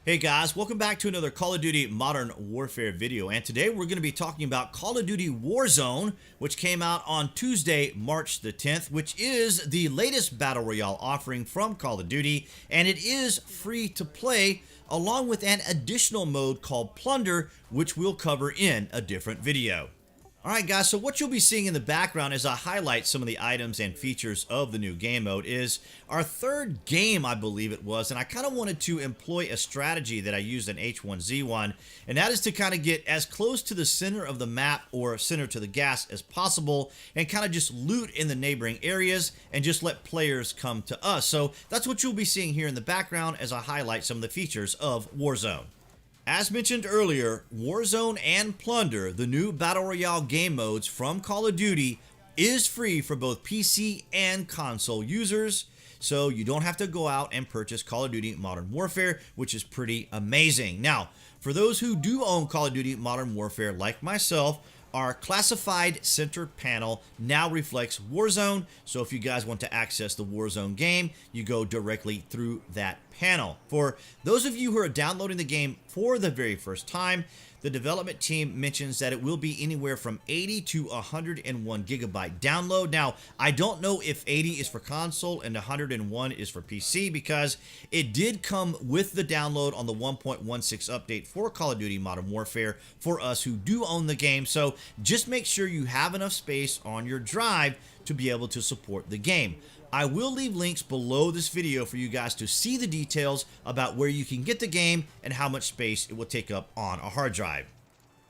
Hey guys, welcome back to another Call of Duty Modern Warfare video, and today we're going to be talking about Call of Duty Warzone, which came out on Tuesday, March the 10th, which is the latest Battle Royale offering from Call of Duty, and it is free to play, along with an additional mode called Plunder, which we'll cover in a different video. Alright guys, so what you'll be seeing in the background as I highlight some of the items and features of the new game mode is our third game, I believe it was, and I kind of wanted to employ a strategy that I used in H1Z1, and that is to kind of get as close to the center of the map or center to the gas as possible and kind of just loot in the neighboring areas and just let players come to us. So that's what you'll be seeing here in the background as I highlight some of the features of Warzone. As mentioned earlier, Warzone and Plunder, the new Battle Royale game modes from Call of Duty, is free for both PC and console users, so you don't have to go out and purchase Call of Duty Modern Warfare, which is pretty amazing. Now, for those who do own Call of Duty Modern Warfare like myself, our classified center panel now reflects Warzone, so if you guys want to access the Warzone game, you go directly through that panel. For those of you who are downloading the game for the very first time, the development team mentions that it will be anywhere from 80 to 101 gigabyte download. Now, I don't know if 80 is for console and 101 is for PC because it did come with the download on the 1.16 update for Call of Duty Modern Warfare for us who do own the game. So just make sure you have enough space on your drive to be able to support the game. I will leave links below this video for you guys to see the details about where you can get the game and how much space it will take up on a hard drive.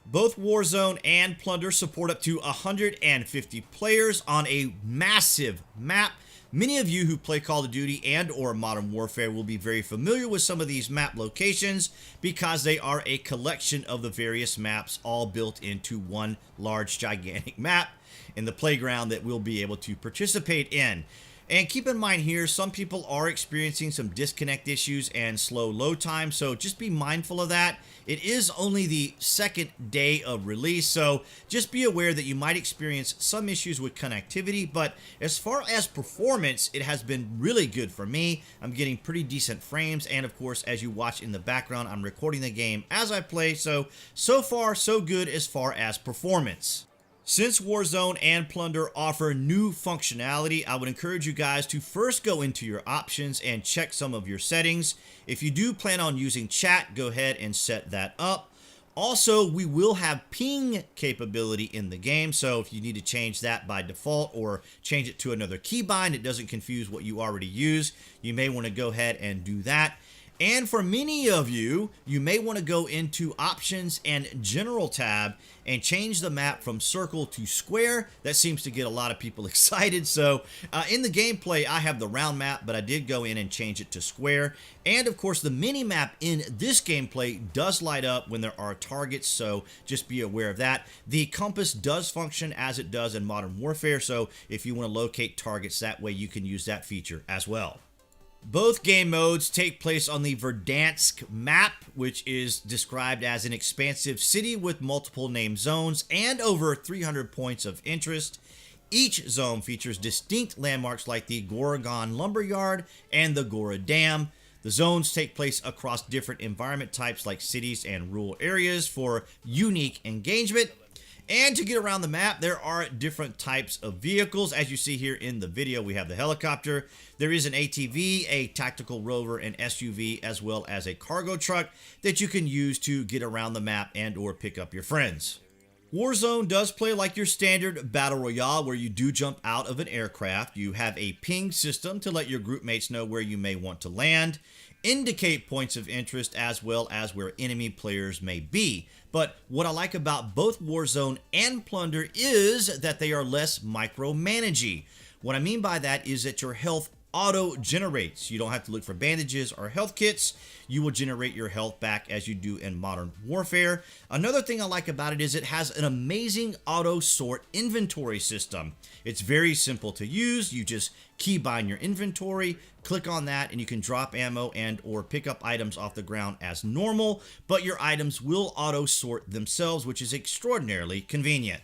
Both Warzone and Plunder support up to 150 players on a massive map. Many of you who play Call of Duty and or Modern Warfare will be very familiar with some of these map locations because they are a collection of the various maps all built into one large gigantic map in the playground that we'll be able to participate in. And keep in mind here, some people are experiencing some disconnect issues and slow load time, so just be mindful of that. It is only the second day of release, so just be aware that you might experience some issues with connectivity, but as far as performance, it has been really good for me. I'm getting pretty decent frames, and of course, as you watch in the background, I'm recording the game as I play, so far, so good as far as performance. Since Warzone and Plunder offer new functionality, I would encourage you guys to first go into your options and check some of your settings. If you do plan on using chat, go ahead and set that up. Also, we will have ping capability in the game, so if you need to change that by default or change it to another keybind, it doesn't confuse what you already use, you may want to go ahead and do that. And for many of you, you may want to go into Options and General tab and change the map from circle to square. That seems to get a lot of people excited. So in the gameplay, I have the round map, but I did go in and change it to square. And of course, the mini map in this gameplay does light up when there are targets, so just be aware of that. The compass does function as it does in Modern Warfare, so if you want to locate targets that way, you can use that feature as well. Both game modes take place on the Verdansk map, which is described as an expansive city with multiple named zones and over 300 points of interest. Each zone features distinct landmarks like the Goragon Lumberyard and the Gora Dam. The zones take place across different environment types like cities and rural areas for unique engagement. And to get around the map, there are different types of vehicles. As you see here in the video, we have the helicopter. There is an ATV, a tactical rover, an SUV, as well as a cargo truck that you can use to get around the map and or pick up your friends. Warzone does play like your standard Battle Royale where you do jump out of an aircraft. You have a ping system to let your group mates know where you may want to land, indicate points of interest as well as where enemy players may be. But what I like about both Warzone and Plunder is that they are less micromanagey. What I mean by that is that your health auto-generates. You don't have to look for bandages or health kits. You will generate your health back as you do in Modern Warfare. Another thing I like about it is it has an amazing auto-sort inventory system. It's very simple to use. You just keybind your inventory, click on that, and you can drop ammo and or pick up items off the ground as normal, but your items will auto-sort themselves, which is extraordinarily convenient.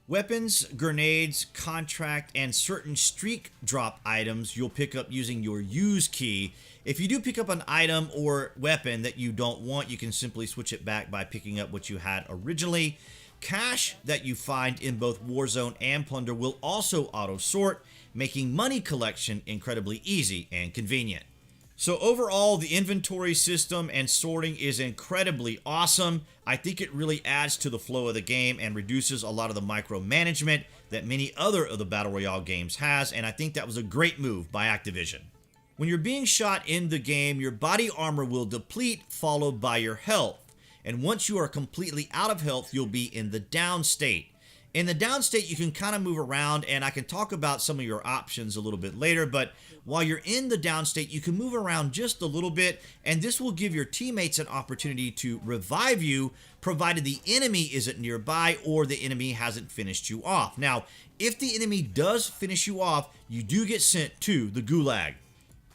Weapons, grenades, contract, and certain streak drop items you'll pick up using your use key. If you do pick up an item or weapon that you don't want, you can simply switch it back by picking up what you had originally. Cash that you find in both Warzone and Plunder will also auto-sort, making money collection incredibly easy and convenient. So overall, the inventory system and sorting is incredibly awesome. I think it really adds to the flow of the game and reduces a lot of the micromanagement that many other of the Battle Royale games has, and I think that was a great move by Activision. When you're being shot in the game, your body armor will deplete, followed by your health. And once you are completely out of health, you'll be in the down state. In the down state, you can kind of move around, and I can talk about some of your options a little bit later, but while you're in the down state, you can move around just a little bit, and this will give your teammates an opportunity to revive you, provided the enemy isn't nearby or the enemy hasn't finished you off. Now, if the enemy does finish you off, you do get sent to the Gulag.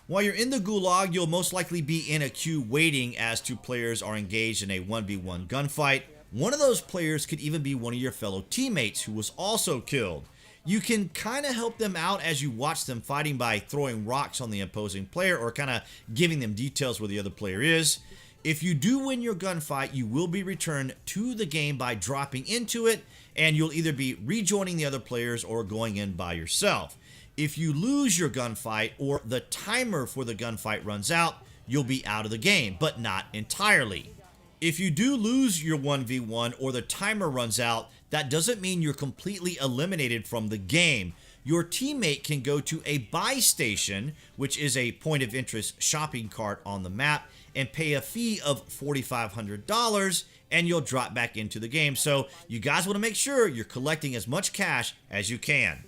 While you're in the Gulag, you'll most likely be in a queue waiting as two players are engaged in a 1v1 gunfight. One of those players could even be one of your fellow teammates who was also killed. You can kind of help them out as you watch them fighting by throwing rocks on the opposing player or kind of giving them details where the other player is. If you do win your gunfight, you will be returned to the game by dropping into it, and you'll either be rejoining the other players or going in by yourself. If you lose your gunfight or the timer for the gunfight runs out, you'll be out of the game, but not entirely. If you do lose your 1v1 or the timer runs out, that doesn't mean you're completely eliminated from the game. Your teammate can go to a buy station, which is a point of interest shopping cart on the map, and pay a fee of $4,500, and you'll drop back into the game. So you guys want to make sure you're collecting as much cash as you can.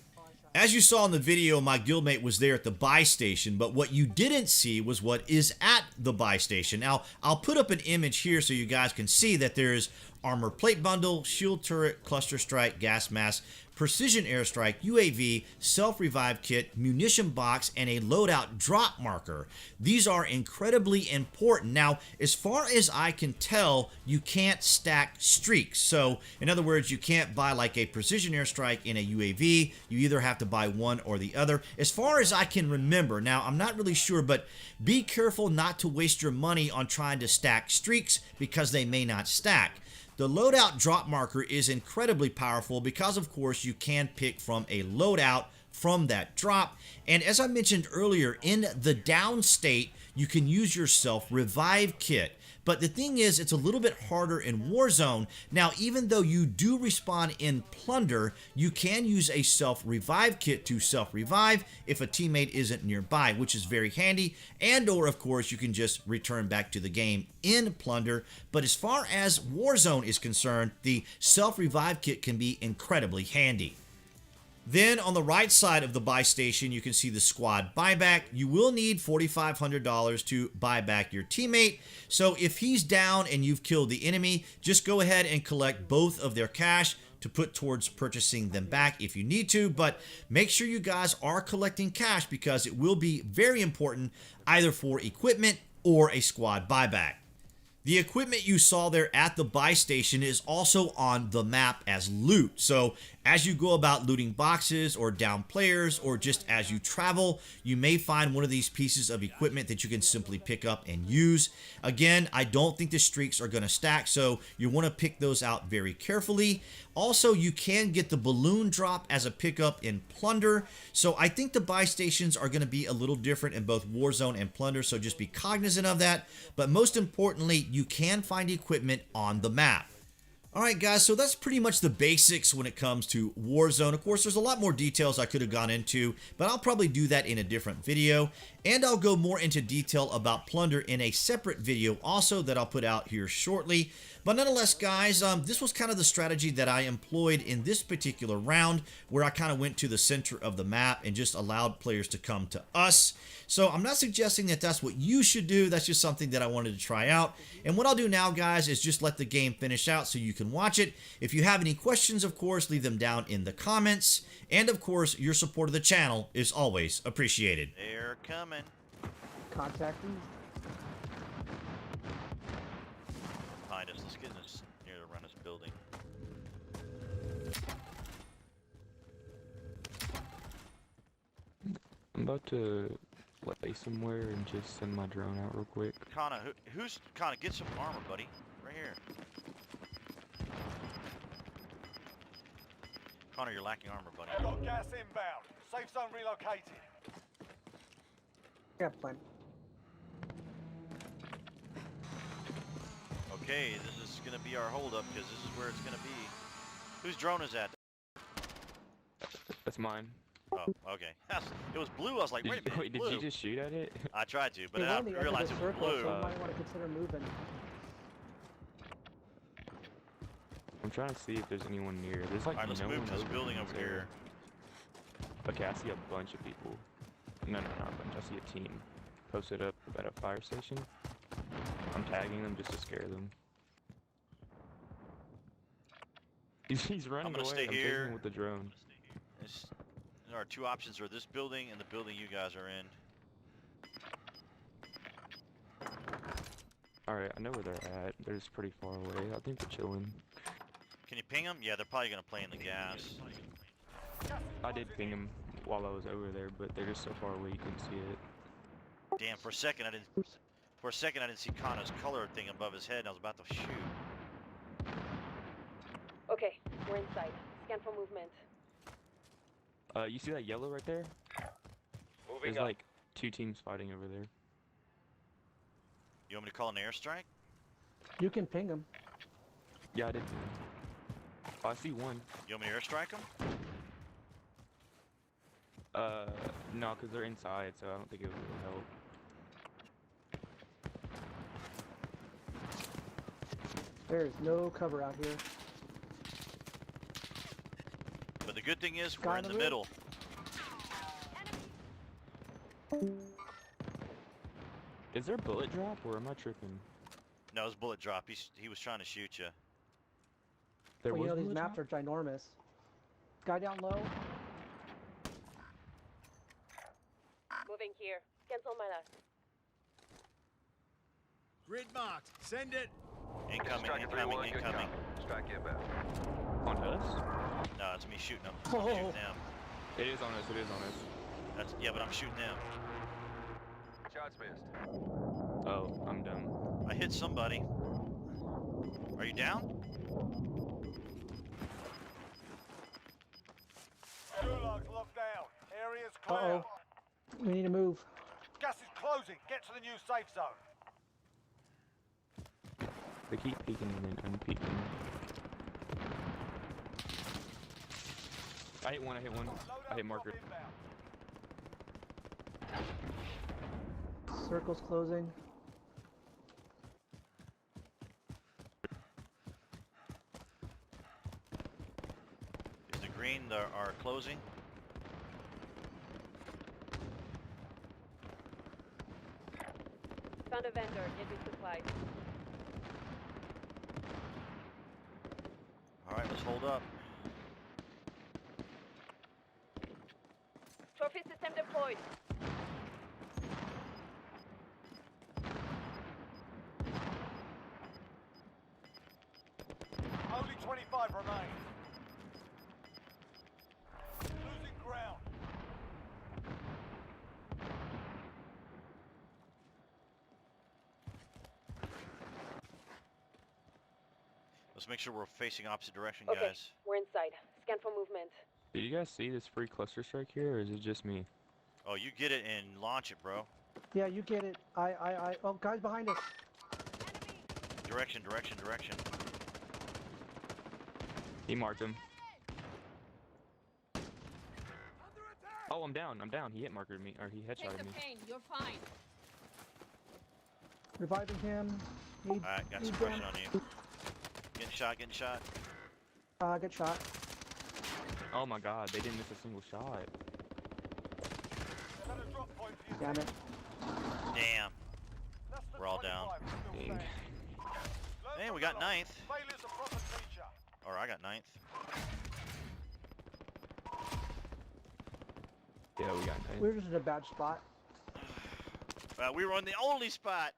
As you saw in the video, my guildmate was there at the buy station, but what you didn't see was what is at the buy station. Now, I'll put up an image here so you guys can see that there's armor plate bundle, shield turret, cluster strike, gas mask, precision airstrike, UAV, self-revive kit, munition box, and a loadout drop marker. These are incredibly important. Now, as far as I can tell, you can't stack streaks. So, in other words, you can't buy like a precision airstrike in a UAV. You either have to buy one or the other. As far as I can remember, now I'm not really sure, but be careful not to waste your money on trying to stack streaks because they may not stack. The loadout drop marker is incredibly powerful because, of course, you can pick from a loadout from that drop. And as I mentioned earlier, in the down state, you can use your self-revive kit. But the thing is, it's a little bit harder in Warzone. Now, even though you do respawn in Plunder, you can use a self-revive kit to self-revive if a teammate isn't nearby, which is very handy. And or, of course, you can just return back to the game in Plunder. But as far as Warzone is concerned, the self-revive kit can be incredibly handy. Then on the right side of the buy station, you can see the squad buyback. You will need $4,500 to buy back your teammate. So if he's down and you've killed the enemy, just go ahead and collect both of their cash to put towards purchasing them back if you need to. But make sure you guys are collecting cash because it will be very important either for equipment or a squad buyback. The equipment you saw there at the buy station is also on the map as loot. So as you go about looting boxes or down players or just as you travel, you may find one of these pieces of equipment that you can simply pick up and use. Again, I don't think the streaks are going to stack, so you want to pick those out very carefully. Also, you can get the balloon drop as a pickup in Plunder. So I think the buy stations are going to be a little different in both Warzone and Plunder, so just be cognizant of that. But most importantly, you can find equipment on the map. Alright guys, so that's pretty much the basics when it comes to Warzone. Of course, there's a lot more details I could have gone into, but I'll probably do that in a different video. And I'll go more into detail about Plunder in a separate video also that I'll put out here shortly. But nonetheless, guys, this was kind of the strategy that I employed in this particular round, where I kind of went to the center of the map and just allowed players to come to us. So I'm not suggesting that that's what you should do. That's just something that I wanted to try out. And what I'll do now, guys, is just let the game finish out so you can watch it. If you have any questions, of course, leave them down in the comments. And of course, your support of the channel is always appreciated. They're coming. Contacting. Behind us. Let's get in this near the run us building. about to lay somewhere and just send my drone out real quick. Connor, who's Connor? Get some armor, buddy. Right here. Connor, you're lacking armor, buddy. Got gas inbound. Safe zone relocated. Yeah, plenty. Okay, this is gonna be our holdup because this is where it's gonna be. Whose drone is that? That's mine. Oh, okay. It was blue. I was like, wait a minute. Wait, did blue. you just shoot at it? I tried to, but Hey, I we're on the edge of realized the it was circle, blue. so you might want to consider moving. I'm trying to see if there's anyone near. There's like Alright, let's no move one to this building over here. Okay, I see a bunch of people. No, not a bunch. I see a team posted up at a fire station. I'm tagging them just to scare them. He's running I'm gonna away. stay I'm chasing here. him with the drone. Our two options are this building and the building you guys are in. Alright, I know where they're at. They're just pretty far away. I think they're chilling. Can you ping them? Yeah, they're probably gonna play in the gas. I did ping them while I was over there, but they're just so far away you couldn't see it. Damn, for a second I didn't see Connor's color thing above his head and I was about to shoot. Okay, we're inside. Scan for movement. You see that yellow right there? There's like 2 teams fighting over there. You want me to call an airstrike? You can ping them. Yeah, I did ping 'em. Oh, I see one. You want me to airstrike them? No, because they're inside, so I don't think it would really help. There is no cover out here. But the good thing is Guy we're on in the the roof. middle. Is there bullet drop, or am I tripping? No, it's bullet drop. He was trying to shoot you. There Well, you know these bullet maps drop? are ginormous. Guy down low. Moving here. Cancel my last. Grid marked. Send it. Incoming, Striker 3-1, good incoming. copy. Strike inbound. On us? No, it's me shooting them. Oh. I'm shooting them. It is on us, it is on us. Yeah, but I'm shooting them. Shots missed. Oh, I'm done. I hit somebody. Are you down? Gulag's locked down. Area's clear. Uh-oh. We need to move. Gas is closing. Get to the new safe zone. They keep peeking and unpeeking. I hit one, I hit marker. Loadout inbound. Circle's closing. Is the green are closing? Found a vendor. Getting supplies. Alright, let's hold up. Trophy system deployed. Only 25 remain. Losing ground. Let's make sure we're facing opposite direction, Okay, guys. we're inside. Scan for movement. Did you guys see this free cluster strike here, or is it just me? Oh, you get it and launch it, bro. Yeah, you get it. Oh, guys behind us. Direction. He marked him. Oh, I'm down. He hit markered me, or he Take headshotted the me. pain. You're fine. Reviving him. Need, Alright, got need suppression them. on you. Getting shot. Get shot. Oh my god, they didn't miss a single shot. Another drop point for you. Damn it. Damn. Less than We're all down. 25 still Dang. standing. Learn Hey, from we got the ninth. loss. Failure's a proper teacher. Or I got ninth. Yeah, we got 9. We're just in a bad spot. We were on the only spot.